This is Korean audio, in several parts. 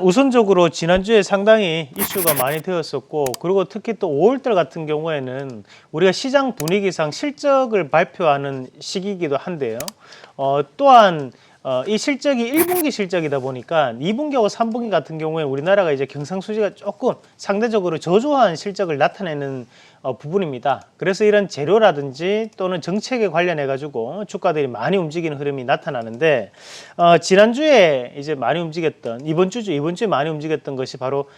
우선적으로 지난주에 상당히 이슈가 많이 되었었고, 그리고 특히 또 5월달 같은 경우에는 우리가 시장 분위기상 실적을 발표하는 시기이기도 한데요. 또한 이 실적이 1분기 실적이다 보니까 2분기하고 3분기 같은 경우에 우리나라가 이제 경상수지가 조금 상대적으로 저조한 실적을 나타내는 부분입니다. 그래서 이런 재료라든지 또는 정책에 관련해 가지고 주가들이 많이 움직이는 흐름이 나타나는데, 지난주에 이제 많이 움직였던, 이번 주에 많이 움직였던 것이 바로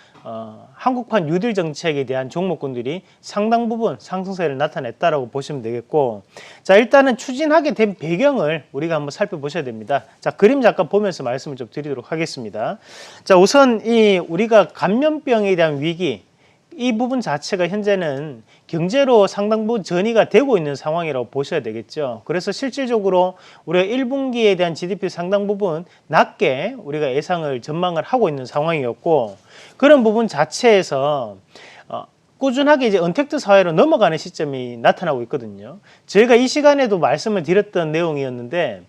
한국판 뉴딜 정책에 대한 종목군들이 상당 부분 상승세를 나타냈다라고 보시면 되겠고, 자, 일단은 추진하게 된 배경을 우리가 한번 살펴보셔야 됩니다. 자, 그림 잠깐 보면서 말씀을 좀 드리도록 하겠습니다. 자, 우선 우리가 감염병에 대한 위기, 이 부분 자체가 현재는 경제로 상당 부분 전이가 되고 있는 상황이라고 보셔야 되겠죠. 그래서 실질적으로 우리가 1분기에 대한 GDP 상당 부분 낮게 우리가 예상을 전망을 하고 있는 상황이었고, 그런 부분 자체에서 꾸준하게 이제 언택트 사회로 넘어가는 시점이 나타나고 있거든요. 저희가 이 시간에도 말씀을 드렸던 내용이었는데,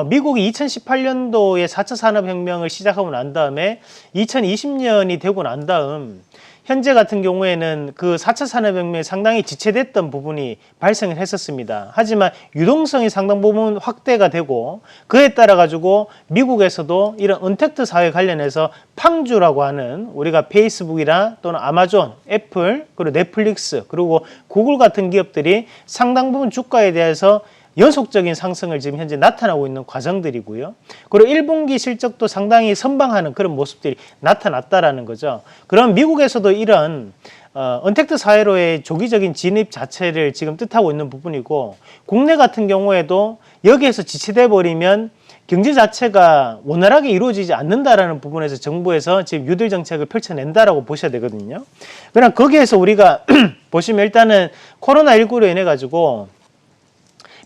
미국이 2018년도에 4차 산업혁명을 시작하고 난 다음에 2020년이 되고 난 다음 현재 같은 경우에는 그 4차 산업혁명에 상당히 지체됐던 부분이 발생을 했었습니다. 하지만 유동성이 상당 부분 확대가 되고, 그에 따라 가지고 미국에서도 이런 언택트 사회 관련해서 팡주라고 하는, 우리가 페이스북이나 또는 아마존, 애플, 그리고 넷플릭스, 그리고 구글 같은 기업들이 상당 부분 주가에 대해서 연속적인 상승을 지금 현재 나타나고 있는 과정들이고요. 그리고 1분기 실적도 상당히 선방하는 그런 모습들이 나타났다라는 거죠. 그럼 미국에서도 이런 언택트 사회로의 조기적인 진입 자체를 지금 뜻하고 있는 부분이고, 국내 같은 경우에도 여기에서 지체돼 버리면 경제 자체가 원활하게 이루어지지 않는다라는 부분에서 정부에서 지금 유딜 정책을 펼쳐낸다라고 보셔야 되거든요. 그럼 거기에서 우리가 보시면 일단은 코로나19로 인해 가지고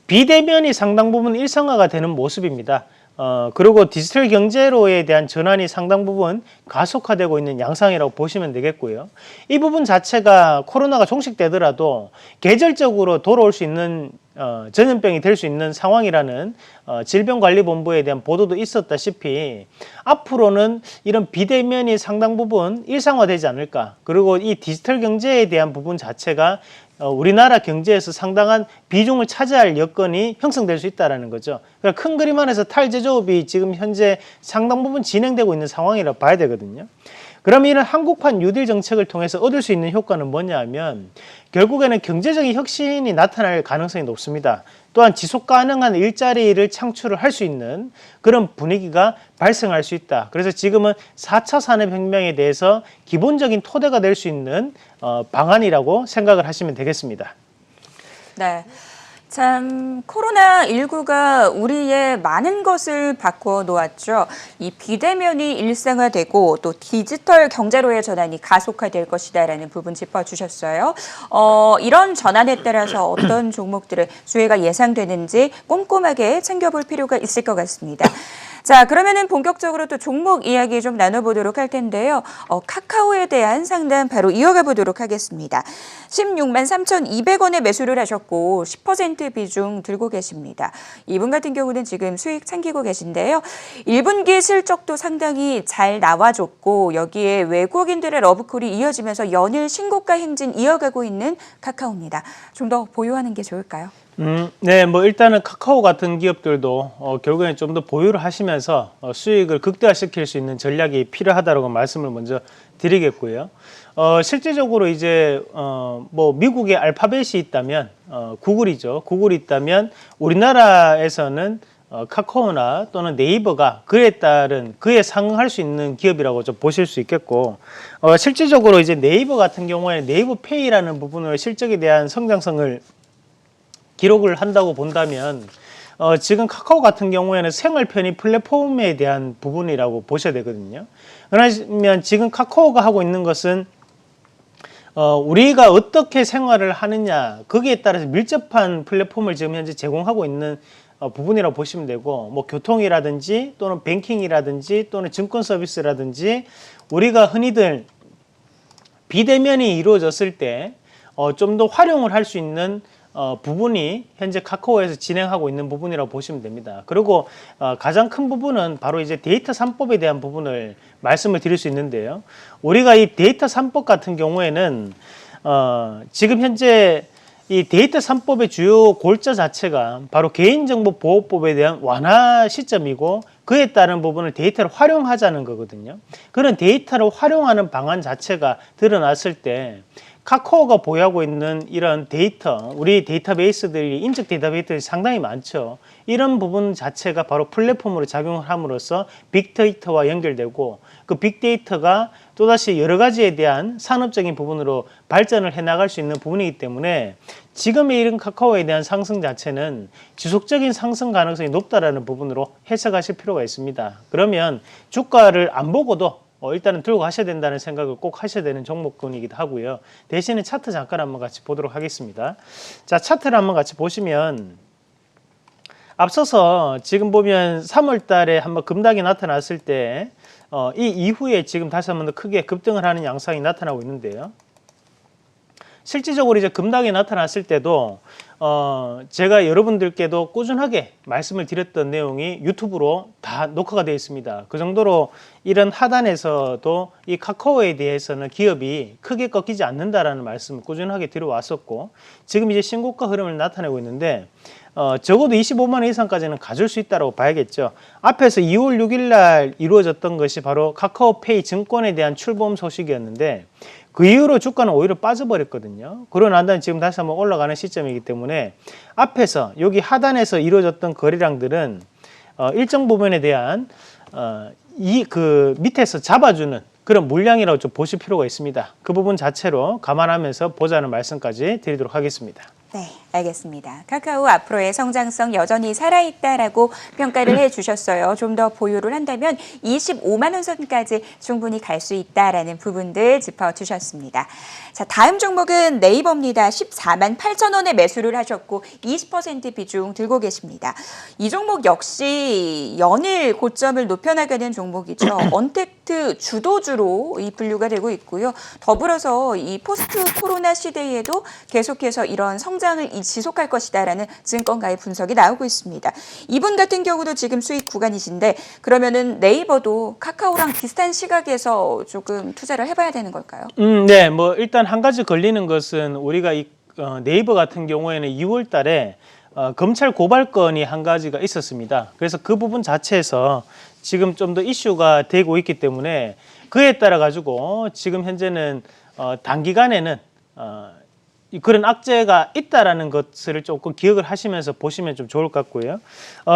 비대면이 상당 부분 일상화가 되는 모습입니다. 그리고 디지털 경제로에 대한 전환이 상당 부분 가속화되고 있는 양상이라고 보시면 되겠고요. 이 부분 자체가 코로나가 종식되더라도 계절적으로 돌아올 수 있는 전염병이 될 수 있는 상황이라는 질병관리본부에 대한 보도도 있었다시피, 앞으로는 이런 비대면이 상당 부분 일상화되지 않을까. 그리고 이 디지털 경제에 대한 부분 자체가 우리나라 경제에서 상당한 비중을 차지할 여건이 형성될 수 있다는 거죠. 그러니까 큰 그림 안에서 탈제조업이 지금 현재 상당 부분 진행되고 있는 상황이라고 봐야 되거든요. 그럼 이런 한국판 뉴딜 정책을 통해서 얻을 수 있는 효과는 뭐냐 하면, 결국에는 경제적인 혁신이 나타날 가능성이 높습니다. 또한 지속 가능한 일자리를 창출을 할 수 있는 그런 분위기가 발생할 수 있다. 그래서 지금은 4차 산업혁명에 대해서 기본적인 토대가 될 수 있는 방안이라고 생각을 하시면 되겠습니다. 네. 참, 코로나19가 우리의 많은 것을 바꿔 놓았죠. 이 비대면이 일상화되고 또 디지털 경제로의 전환이 가속화될 것이다라는 부분 짚어주셨어요. 이런 전환에 따라서 어떤 종목들의 수혜가 예상되는지 꼼꼼하게 챙겨볼 필요가 있을 것 같습니다. 자, 그러면은 본격적으로 또 종목 이야기 좀 나눠보도록 할 텐데요. 카카오에 대한 상담 바로 이어가 보도록 하겠습니다. 16만 3,200원에 매수를 하셨고 10% 비중 들고 계십니다. 이분 같은 경우는 지금 수익 챙기고 계신데요. 1분기 실적도 상당히 잘 나와줬고, 여기에 외국인들의 러브콜이 이어지면서 연일 신고가 행진 이어가고 있는 카카오입니다. 좀 더 보유하는 게 좋을까요? 네, 뭐 일단은 카카오 같은 기업들도 결국에는 좀 더 보유를 하시면서 수익을 극대화시킬 수 있는 전략이 필요하다고 말씀을 먼저 드리겠고요. 실제적으로 이제 뭐 미국의 알파벳이 있다면 구글이죠. 구글이 있다면 우리나라에서는 카카오나 또는 네이버가 그에 따른 그에 상응할 수 있는 기업이라고 좀 보실 수 있겠고, 실질적으로 이제 네이버 같은 경우에 네이버 페이라는 부분을 실적에 대한 성장성을 기록을 한다고 본다면, 지금 카카오 같은 경우에는 생활 편의 플랫폼에 대한 부분이라고 보셔야 되거든요. 그러면 지금 카카오가 하고 있는 것은 우리가 어떻게 생활을 하느냐, 거기에 따라서 밀접한 플랫폼을 지금 현재 제공하고 있는 부분이라고 보시면 되고, 뭐 교통이라든지 또는 뱅킹이라든지 또는 증권 서비스라든지 우리가 흔히들 비대면이 이루어졌을 때 좀 더 활용을 할 수 있는 부분이 현재 카카오에서 진행하고 있는 부분이라고 보시면 됩니다. 그리고 가장 큰 부분은 바로 이제 데이터 3법에 대한 부분을 말씀을 드릴 수 있는데요. 우리가 이 데이터 3법 같은 경우에는 지금 현재 이 데이터 3법의 주요 골자 자체가 바로 개인정보보호법에 대한 완화 시점이고 그에 따른 부분을 데이터를 활용하자는 거거든요. 그런 데이터를 활용하는 방안 자체가 드러났을 때 카카오가 보유하고 있는 이런 데이터, 우리 데이터베이스들이 인적 데이터베이스들이 상당히 많죠. 이런 부분 자체가 바로 플랫폼으로 작용을 함으로써 빅데이터와 연결되고 그 빅데이터가 또다시 여러 가지에 대한 산업적인 부분으로 발전을 해나갈 수 있는 부분이기 때문에 지금의 이런 카카오에 대한 상승 자체는 지속적인 상승 가능성이 높다라는 부분으로 해석하실 필요가 있습니다. 그러면 주가를 안 보고도 일단은 들고 가셔야 된다는 생각을 꼭 하셔야 되는 종목군이기도 하고요. 대신에 차트 잠깐 한번 같이 보도록 하겠습니다. 자, 차트를 한번 같이 보시면 앞서서 지금 보면 3월 달에 한번 급락이 나타났을 때 이 이후에 지금 다시 한번 더 크게 급등을 하는 양상이 나타나고 있는데요. 실질적으로 이제 급락이 나타났을 때도 제가 여러분들께도 꾸준하게 말씀을 드렸던 내용이 유튜브로 다 녹화가 되어 있습니다. 그 정도로 이런 하단에서도 이 카카오에 대해서는 기업이 크게 꺾이지 않는다라는 말씀을 꾸준하게 드려왔었고 지금 이제 신고가 흐름을 나타내고 있는데 적어도 25만 원 이상까지는 가줄 수 있다고 봐야겠죠. 앞에서 2월 6일 날 이루어졌던 것이 바로 카카오페이 증권에 대한 출범 소식이었는데 그 이후로 주가는 오히려 빠져버렸거든요. 그러고 난 다음에 지금 다시 한번 올라가는 시점이기 때문에 앞에서 여기 하단에서 이루어졌던 거래량들은 일정 부분에 대한 그 밑에서 잡아주는 그런 물량이라고 좀 보실 필요가 있습니다. 그 부분 자체로 감안하면서 보자는 말씀까지 드리도록 하겠습니다. 네, 알겠습니다. 카카오 앞으로의 성장성 여전히 살아있다라고 평가를 해주셨어요. 좀 더 보유를 한다면 25만 원 선까지 충분히 갈 수 있다라는 부분들 짚어주셨습니다. 자, 다음 종목은 네이버입니다. 14만 8천 원에 매수를 하셨고 20% 비중 들고 계십니다. 이 종목 역시 연일 고점을 높여나가는 종목이죠. 언택트 주도주로 이 분류가 되고 있고요. 더불어서 이 포스트 코로나 시대에도 계속해서 이런 성장을 지속할 것이다라는 증권가의 분석이 나오고 있습니다. 이분 같은 경우도 지금 수익 구간이신데 그러면은 네이버도 카카오랑 비슷한 시각에서 조금 투자를 해봐야 되는 걸까요? 네, 뭐 일단 한 가지 걸리는 것은 우리가 이 네이버 같은 경우에는 2월 달에 검찰 고발건이 한 가지가 있었습니다. 그래서 그 부분 자체에서 지금 좀 더 이슈가 되고 있기 때문에 그에 따라 가지고 지금 현재는 단기간에는 그런 악재가 있다라는 것을 조금 기억을 하시면서 보시면 좀 좋을 것 같고요.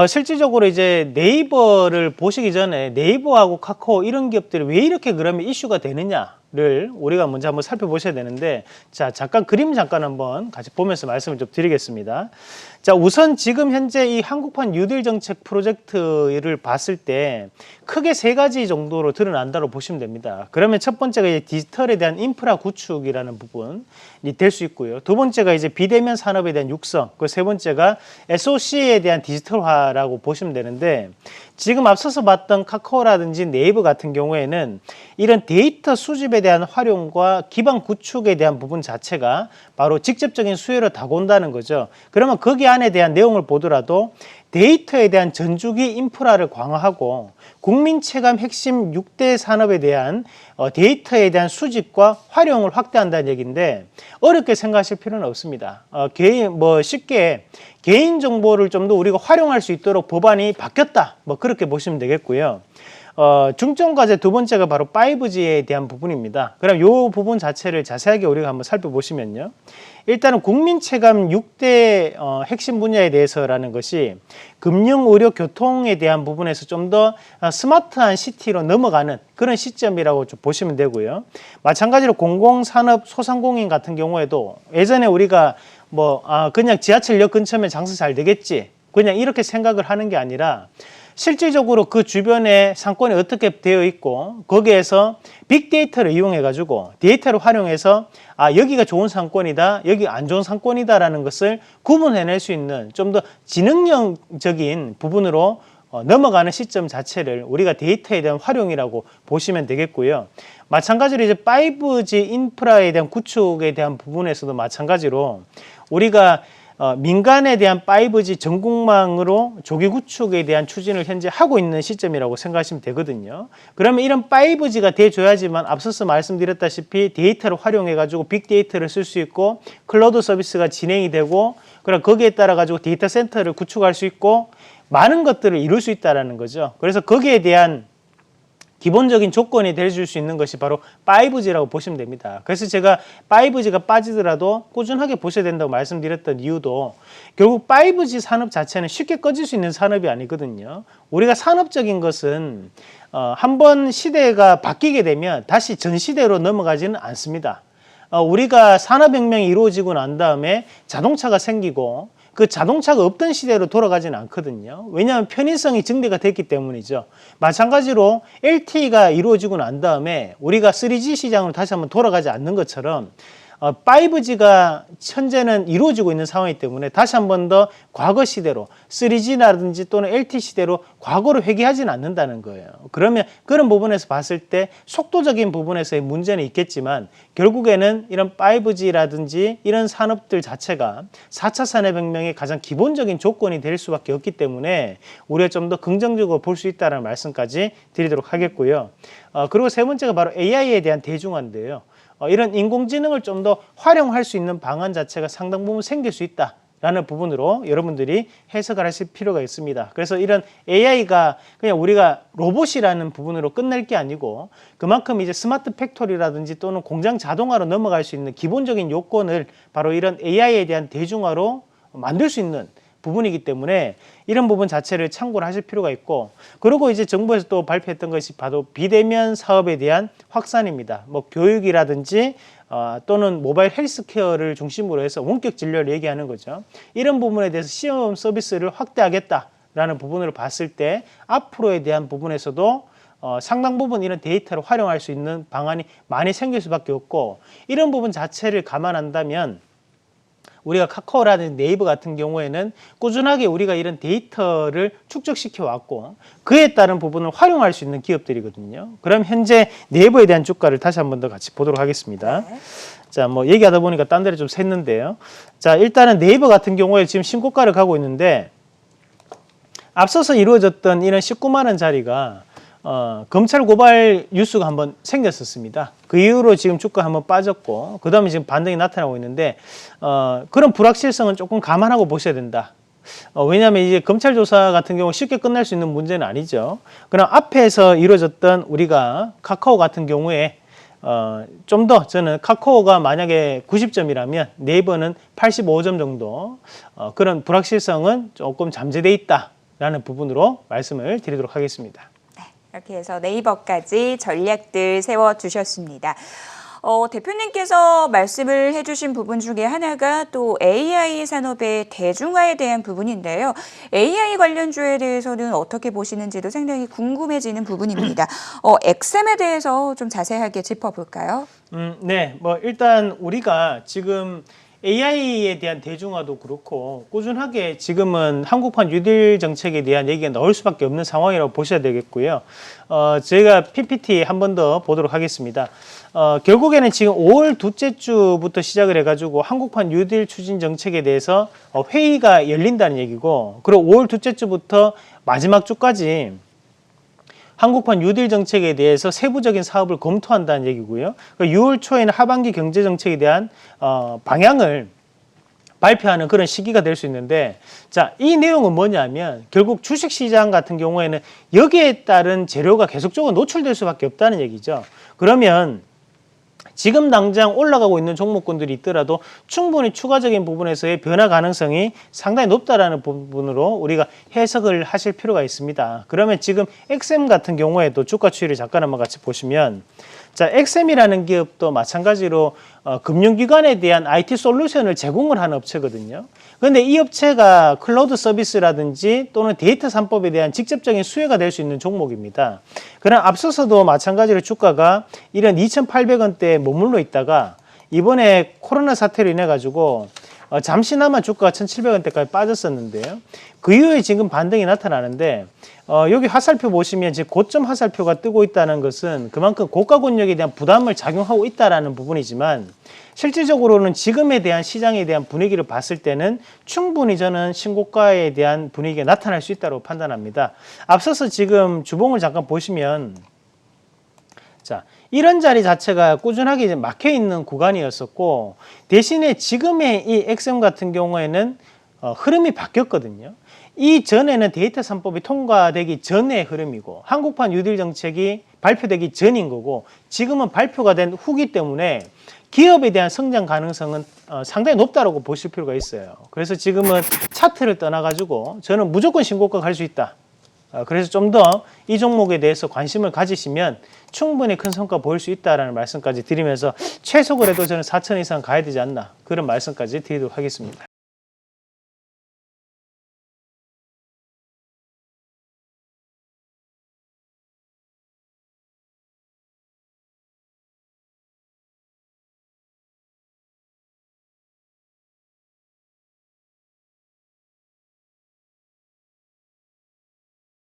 실질적으로 이제 네이버를 보시기 전에 네이버하고 카카오 이런 기업들이 왜 이렇게 그러면 이슈가 되느냐를 우리가 먼저 한번 살펴보셔야 되는데 자, 잠깐 그림 잠깐 한번 같이 보면서 말씀을 좀 드리겠습니다. 자, 우선 지금 현재 이 한국판 뉴딜 정책 프로젝트를 봤을 때 크게 세 가지 정도로 드러난다고 보시면 됩니다. 그러면 첫 번째가 이제 디지털에 대한 인프라 구축이라는 부분이 될 수 있고요. 두 번째가 이제 비대면 산업에 대한 육성, 그 세 번째가 SOC에 대한 디지털화라고 보시면 되는데 지금 앞서서 봤던 카카오라든지 네이버 같은 경우에는 이런 데이터 수집에 대한 활용과 기반 구축에 대한 부분 자체가 바로 직접적인 수혜로 다가온다는 거죠. 그러면 거기 안에 대한 내용을 보더라도 데이터에 대한 전주기 인프라를 강화하고 국민 체감 핵심 6대 산업에 대한 데이터에 대한 수집과 활용을 확대한다는 얘기인데 어렵게 생각하실 필요는 없습니다. 쉽게 개인 정보를 좀 더 우리가 활용할 수 있도록 법안이 바뀌었다. 뭐 그렇게 보시면 되겠고요. 중점 과제 두 번째가 바로 5G에 대한 부분입니다. 그럼 이 부분 자체를 자세하게 우리가 한번 살펴보시면요. 일단은 국민 체감 6대 핵심 분야에 대해서라는 것이 금융, 의료, 교통에 대한 부분에서 좀 더 스마트한 시티로 넘어가는 그런 시점이라고 좀 보시면 되고요. 마찬가지로 공공산업 소상공인 같은 경우에도 예전에 우리가 그냥 지하철역 근처면 장사 잘 되겠지. 그냥 이렇게 생각을 하는 게 아니라 실질적으로 그 주변에 상권이 어떻게 되어 있고 거기에서 빅데이터를 이용해 가지고 데이터를 활용해서 여기가 좋은 상권이다, 여기 안 좋은 상권이다라는 것을 구분해낼 수 있는 좀 더 지능적인 부분으로 넘어가는 시점 자체를 우리가 데이터에 대한 활용이라고 보시면 되겠고요. 마찬가지로 이제 5G 인프라에 대한 구축에 대한 부분에서도 마찬가지로 우리가 민간에 대한 5G 전국망으로 조기 구축에 대한 추진을 현재 하고 있는 시점이라고 생각하시면 되거든요. 그러면 이런 5G가 돼줘야지만 앞서서 말씀드렸다시피 데이터를 활용해가지고 빅데이터를 쓸 수 있고 클라우드 서비스가 진행이 되고 그럼 거기에 따라 가지고 데이터 센터를 구축할 수 있고 많은 것들을 이룰 수 있다는 거죠. 그래서 거기에 대한 기본적인 조건이 돼줄 수 있는 것이 바로 5G라고 보시면 됩니다. 그래서 제가 5G가 빠지더라도 꾸준하게 보셔야 된다고 말씀드렸던 이유도 결국 5G 산업 자체는 쉽게 꺼질 수 있는 산업이 아니거든요. 우리가 산업적인 것은 한번 시대가 바뀌게 되면 다시 전 시대로 넘어가지는 않습니다. 우리가 산업혁명이 이루어지고 난 다음에 자동차가 생기고 그 자동차가 없던 시대로 돌아가지는 않거든요. 왜냐하면 편의성이 증대가 됐기 때문이죠. 마찬가지로 LTE가 이루어지고 난 다음에 우리가 3G 시장으로 다시 한번 돌아가지 않는 것처럼 5G가 현재는 이루어지고 있는 상황이기 때문에 다시 한 번 더 과거 시대로 3G라든지 또는 LTE 시대로 과거로 회귀하지는 않는다는 거예요. 그러면 그런 부분에서 봤을 때 속도적인 부분에서의 문제는 있겠지만 결국에는 이런 5G라든지 이런 산업들 자체가 4차 산업혁명의 가장 기본적인 조건이 될 수밖에 없기 때문에 우리가 좀 더 긍정적으로 볼 수 있다는 말씀까지 드리도록 하겠고요. 그리고 세 번째가 바로 AI에 대한 대중화인데요. 이런 인공지능을 좀 더 활용할 수 있는 방안 자체가 상당 부분 생길 수 있다라는 부분으로 여러분들이 해석을 하실 필요가 있습니다. 그래서 이런 AI가 그냥 우리가 로봇이라는 부분으로 끝낼 게 아니고 그만큼 이제 스마트 팩토리라든지 또는 공장 자동화로 넘어갈 수 있는 기본적인 요건을 바로 이런 AI에 대한 대중화로 만들 수 있는 부분이기 때문에 이런 부분 자체를 참고를 하실 필요가 있고 그리고 이제 정부에서 또 발표했던 것이 바로 비대면 사업에 대한 확산입니다. 뭐 교육이라든지 또는 모바일 헬스케어를 중심으로 해서 원격 진료를 얘기하는 거죠. 이런 부분에 대해서 시험 서비스를 확대하겠다라는 부분을 봤을 때 앞으로에 대한 부분에서도 상당 부분 이런 데이터를 활용할 수 있는 방안이 많이 생길 수밖에 없고 이런 부분 자체를 감안한다면 우리가 카카오라든지 네이버 같은 경우에는 꾸준하게 우리가 이런 데이터를 축적시켜 왔고 그에 따른 부분을 활용할 수 있는 기업들이거든요. 그럼 현재 네이버에 대한 주가를 다시 한 번 더 같이 보도록 하겠습니다. 네. 자, 뭐 얘기하다 보니까 딴 데를 좀 샜는데요. 자, 일단은 네이버 같은 경우에 지금 신고가를 가고 있는데 앞서서 이루어졌던 이런 19만 원짜리가 검찰 고발 뉴스가 한번 생겼었습니다. 그 이후로 지금 주가 한번 빠졌고 그 다음에 지금 반등이 나타나고 있는데 그런 불확실성은 조금 감안하고 보셔야 된다. 왜냐하면 이제 검찰 조사 같은 경우 쉽게 끝날 수 있는 문제는 아니죠. 그럼 앞에서 이루어졌던 우리가 카카오 같은 경우에 좀 더 저는 카카오가 만약에 90점이라면 네이버는 85점 정도 그런 불확실성은 조금 잠재돼 있다라는 부분으로 말씀을 드리도록 하겠습니다. 이렇게 해서 네이버까지 전략들 세워주셨습니다. 대표님께서 말씀을 해주신 부분 중에 하나가 또 AI 산업의 대중화에 대한 부분인데요. AI 관련주에 대해서는 어떻게 보시는지도 상당히 궁금해지는 부분입니다. 엑셈에 대해서 좀 자세하게 짚어볼까요? 네, 뭐 일단 우리가 지금 AI에 대한 대중화도 그렇고 꾸준하게 지금은 한국판 뉴딜 정책에 대한 얘기가 나올 수밖에 없는 상황이라고 보셔야 되겠고요. 저희가 PPT 한 번 더 보도록 하겠습니다. 결국에는 지금 5월 둘째 주부터 시작을 해가지고 한국판 뉴딜 추진 정책에 대해서 회의가 열린다는 얘기고 그리고 5월 둘째 주부터 마지막 주까지 한국판 뉴딜 정책에 대해서 세부적인 사업을 검토한다는 얘기고요. 6월 초에는 하반기 경제 정책에 대한 방향을 발표하는 그런 시기가 될 수 있는데 자, 이 내용은 뭐냐면 결국 주식시장 같은 경우에는 여기에 따른 재료가 계속적으로 노출될 수밖에 없다는 얘기죠. 그러면 지금 당장 올라가고 있는 종목군들이 있더라도 충분히 추가적인 부분에서의 변화 가능성이 상당히 높다라는 부분으로 우리가 해석을 하실 필요가 있습니다. 그러면 지금 엑셈 같은 경우에도 주가 추이를 잠깐 한번 같이 보시면 자, 엑셈이라는 기업도 마찬가지로 금융기관에 대한 IT 솔루션을 제공을 하는 업체거든요. 그런데 이 업체가 클라우드 서비스라든지 또는 데이터 3법에 대한 직접적인 수혜가 될 수 있는 종목입니다. 그러나 앞서서도 마찬가지로 주가가 이런 2,800원대에 머물러 있다가 이번에 코로나 사태로 인해 가지고 잠시나마 주가가 1,700원대까지 빠졌었는데요. 그 이후에 지금 반등이 나타나는데 여기 화살표 보시면 지금 고점 화살표가 뜨고 있다는 것은 그만큼 고가 권역에 대한 부담을 작용하고 있다는 부분이지만 실질적으로는 지금에 대한 시장에 대한 분위기를 봤을 때는 충분히 저는 신고가에 대한 분위기가 나타날 수 있다고 판단합니다. 앞서서 지금 주봉을 잠깐 보시면 자, 이런 자리 자체가 꾸준하게 이제 막혀 있는 구간이었었고 대신에 지금의 이 XM 같은 경우에는 흐름이 바뀌었거든요. 이 전에는 데이터 3법이 통과되기 전의 흐름이고 한국판 뉴딜 정책이 발표되기 전인 거고 지금은 발표가 된 후기 때문에 기업에 대한 성장 가능성은 상당히 높다고 보실 필요가 있어요. 그래서 지금은 차트를 떠나가지고 저는 무조건 신고가 갈 수 있다. 그래서 좀 더 이 종목에 대해서 관심을 가지시면 충분히 큰 성과 보일 수 있다라는 말씀까지 드리면서 최소 그래도 저는 4천 이상 가야 되지 않나 그런 말씀까지 드리도록 하겠습니다.